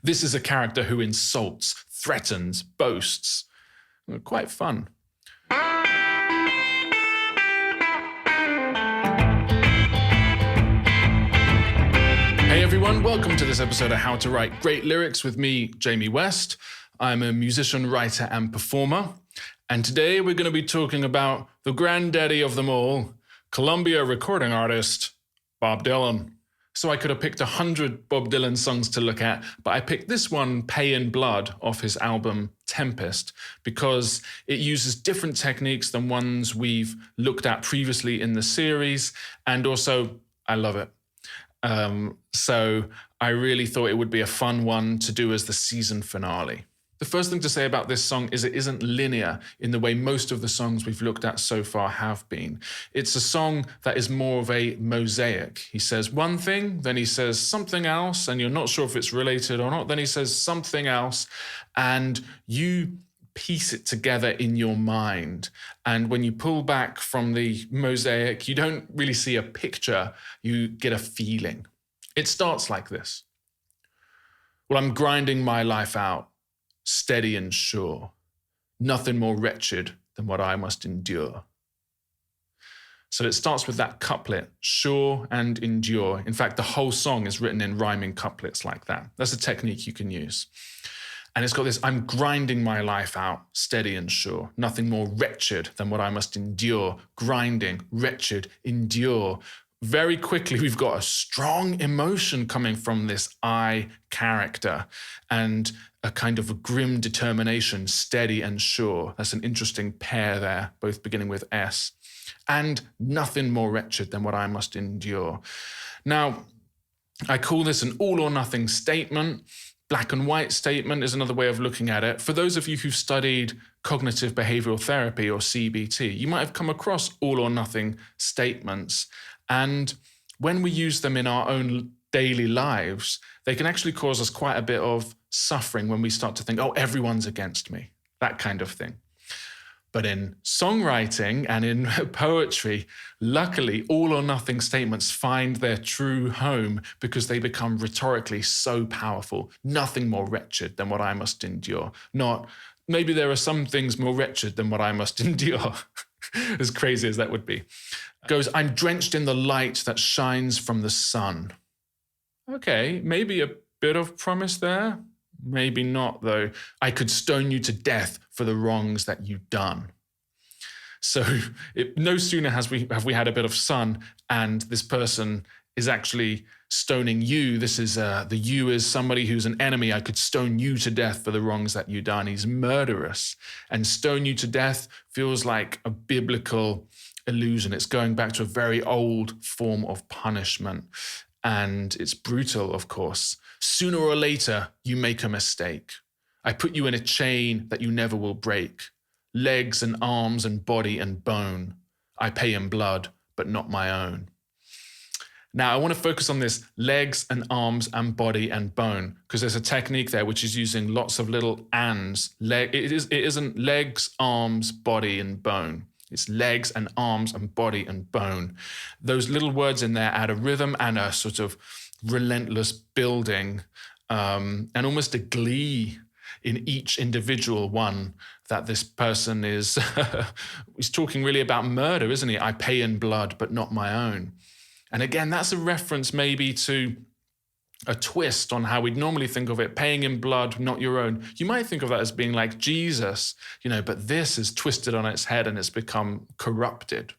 This is a character who insults, threatens, boasts. Quite fun. Hey everyone, welcome to this episode of How to Write Great Lyrics with me, Jamie West. I'm a musician, writer, and performer. And today we're going to be talking about the granddaddy of them all, Columbia recording artist, Bob Dylan. So I could have picked 100 Bob Dylan songs to look at, but I picked this one, Pay in Blood, off his album Tempest, because it uses different techniques than ones we've looked at previously in the series, and also I love it. So I really thought it would be a fun one to do as the season finale. The first thing to say about this song is it isn't linear in the way most of the songs we've looked at so far have been. It's a song that is more of a mosaic. He says one thing, then he says something else, and you're not sure if it's related or not. Then he says something else, and you piece it together in your mind. And when you pull back from the mosaic, you don't really see a picture, you get a feeling. It starts like this. Well, I'm grinding my life out, steady and sure, nothing more wretched than what I must endure. So it starts with that couplet, sure and endure. In fact, the whole song is written in rhyming couplets like that. That's a technique you can use. And it's got this, I'm grinding my life out, steady and sure, nothing more wretched than what I must endure. Grinding, wretched, endure. Very quickly, we've got a strong emotion coming from this I character and a kind of a grim determination, steady and sure. That's an interesting pair there, both beginning with S. And nothing more wretched than what I must endure. Now, I call this an all or nothing statement. Black and white statement is another way of looking at it. For those of you who've studied cognitive behavioral therapy or CBT, you might have come across all or nothing statements. And when we use them in our own daily lives, they can actually cause us quite a bit of suffering when we start to think, oh, everyone's against me, that kind of thing. But in songwriting and in poetry, luckily, all or nothing statements find their true home because they become rhetorically so powerful. Nothing more wretched than what I must endure. Not, maybe there are some things more wretched than what I must endure, as crazy as that would be. It goes, I'm drenched in the light that shines from the sun. Okay, maybe a bit of promise there. Maybe not, though. I could stone you to death for the wrongs that you've done. So no sooner have we had a bit of sun and this person is actually stoning you. This is the you is somebody who's an enemy. I could stone you to death for the wrongs that you've done. He's murderous. And stone you to death feels like a biblical allusion. It's going back to a very old form of punishment. And it's brutal, of course. Sooner or later, you make a mistake. I put you in a chain that you never will break. Legs and arms and body and bone. I pay in blood, but not my own. Now, I want to focus on this legs and arms and body and bone, because there's a technique there which is using lots of little ands. It isn't legs, arms, body, and bone. It's legs and arms and body and bone. Those little words in there add a rhythm and a sort of relentless building and almost a glee in each individual one that this person is he's talking really about murder, isn't he? I pay in blood, but not my own. And again, that's a reference maybe to a twist on how we'd normally think of it, paying in blood, not your own. You might think of that as being like Jesus, but this is twisted on its head and it's become corrupted.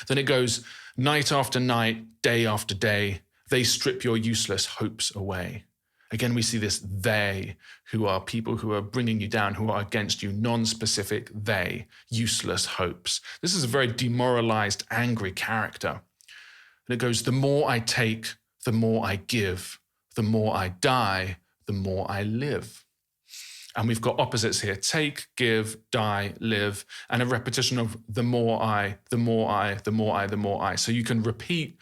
Then it goes, night after night, day after day, they strip your useless hopes away. Again, we see this they, who are people who are bringing you down, who are against you, non-specific they, useless hopes. This is a very demoralized, angry character. And it goes, the more I take, the more I give, the more I die, the more I live. And we've got opposites here, take, give, die, live, and a repetition of the more I, the more I, the more I, the more I. So you can repeat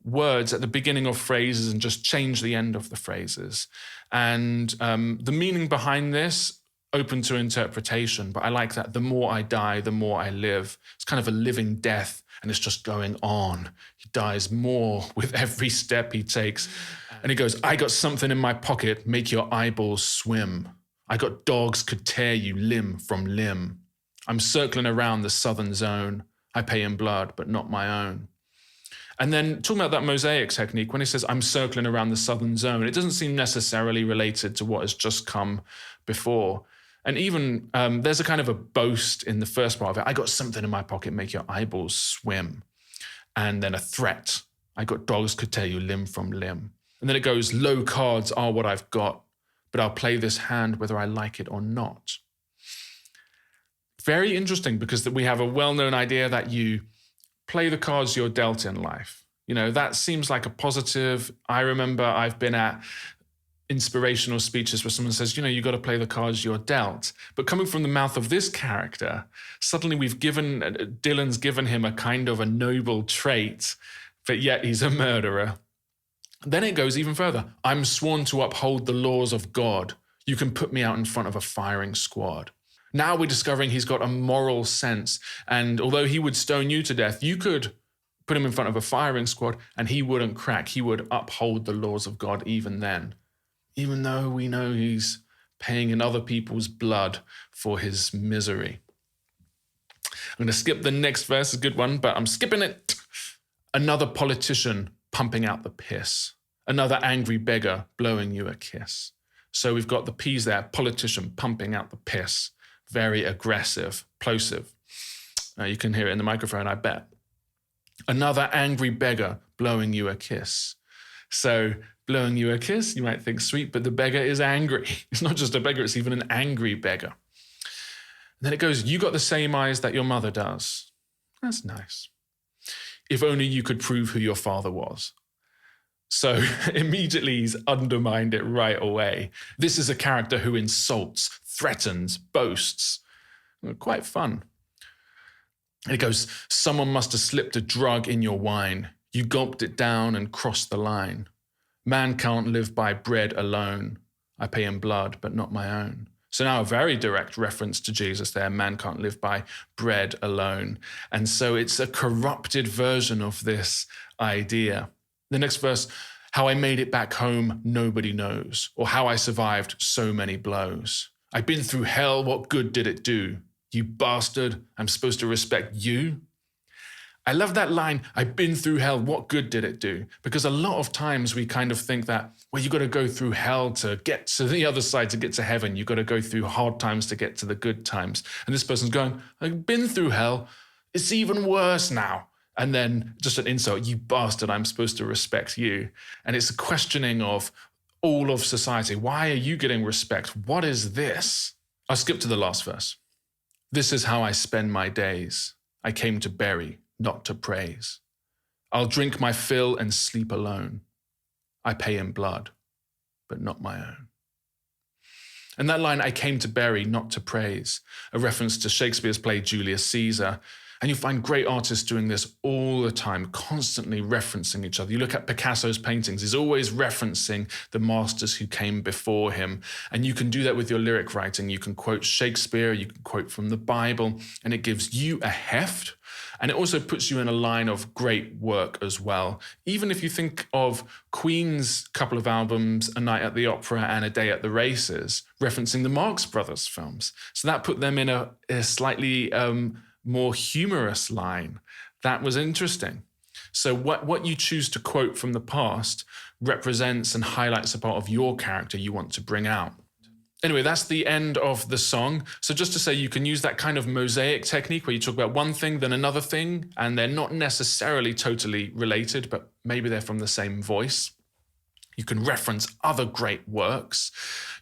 words at the beginning of phrases and just change the end of the phrases. And the meaning behind this, open to interpretation, but I like that. The more I die, the more I live. It's kind of a living death, and it's just going on. He dies more with every step he takes. And he goes, I got something in my pocket, make your eyeballs swim. I got dogs could tear you limb from limb. I'm circling around the southern zone. I pay in blood, but not my own. And then talking about that Mosaic technique, when he says, I'm circling around the southern zone, it doesn't seem necessarily related to what has just come before. And even there's a kind of a boast in the first part of it. I got something in my pocket, make your eyeballs swim. And then a threat. I got dogs could tear you limb from limb. And then it goes, low cards are what I've got, but I'll play this hand whether I like it or not. Very interesting, because we have a well-known idea that you play the cards you're dealt in life. You know, that seems like a positive. I remember I've been at inspirational speeches where someone says, you know, you got to play the cards you're dealt. But coming from the mouth of this character, suddenly Dylan's given him a kind of a noble trait, but yet he's a murderer. Then it goes even further. I'm sworn to uphold the laws of God. You can put me out in front of a firing squad. Now we're discovering he's got a moral sense. And although he would stone you to death, you could put him in front of a firing squad and he wouldn't crack. He would uphold the laws of God even then. Even though we know he's paying in other people's blood for his misery. I'm going to skip the next verse, a good one, but I'm skipping it. Another politician pumping out the piss. Another angry beggar blowing you a kiss. So we've got the P's there, politician pumping out the piss. Very aggressive, plosive. You can hear it in the microphone, I bet. Another angry beggar blowing you a kiss. So blowing you a kiss, you might think sweet, but the beggar is angry. It's not just a beggar, it's even an angry beggar. And then it goes, you got the same eyes that your mother does. That's nice. If only you could prove who your father was. So immediately he's undermined it right away. This is a character who insults, threatens, boasts. Quite fun. It goes, someone must have slipped a drug in your wine. You gulped it down and crossed the line. Man can't live by bread alone. I pay in blood, but not my own. So now a very direct reference to Jesus there. Man can't live by bread alone. And so it's a corrupted version of this idea. The next verse, how I made it back home, nobody knows, or how I survived so many blows. I've been through hell, what good did it do? You bastard, I'm supposed to respect you? I love that line, I've been through hell, what good did it do? Because a lot of times we kind of think that, well, you got to go through hell to get to the other side, to get to heaven. You got to go through hard times to get to the good times. And this person's going, I've been through hell, it's even worse now. And then just an insult, you bastard, I'm supposed to respect you. And it's a questioning of all of society. Why are you getting respect? What is this? I'll skip to the last verse. This is how I spend my days. I came to bury, not to praise. I'll drink my fill and sleep alone. I pay in blood, but not my own. And that line, I came to bury, not to praise, a reference to Shakespeare's play Julius Caesar. And you find great artists doing this all the time, constantly referencing each other. You look at Picasso's paintings, he's always referencing the masters who came before him. And you can do that with your lyric writing. You can quote Shakespeare, you can quote from the Bible, and it gives you a heft. And it also puts you in a line of great work as well. Even if you think of Queen's couple of albums, A Night at the Opera and A Day at the Races, referencing the Marx Brothers films. So that put them in a slightly more humorous line. That was interesting. So what you choose to quote from the past represents and highlights a part of your character you want to bring out. Anyway, that's the end of the song. So just to say, you can use that kind of Mosaic technique where you talk about one thing, then another thing, and they're not necessarily totally related, but maybe they're from the same voice. You can reference other great works.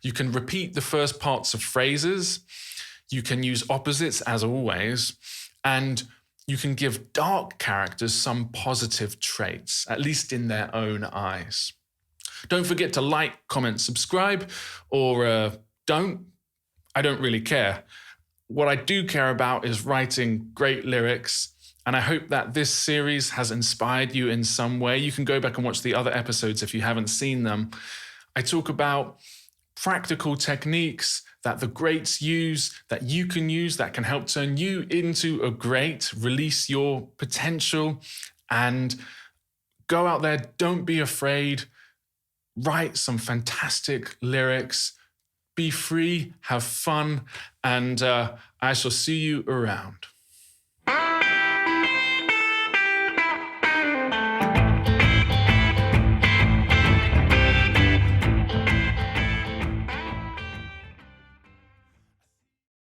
You can repeat the first parts of phrases. You can use opposites, as always, and you can give dark characters some positive traits, at least in their own eyes. Don't forget to like, comment, subscribe, or don't. I don't really care. What I do care about is writing great lyrics, and I hope that this series has inspired you in some way. You can go back and watch the other episodes if you haven't seen them. I talk about practical techniques that the greats use, that you can use, that can help turn you into a great, release your potential, and go out there, don't be afraid. write some fantastic lyrics, be free, have fun, and I shall see you around.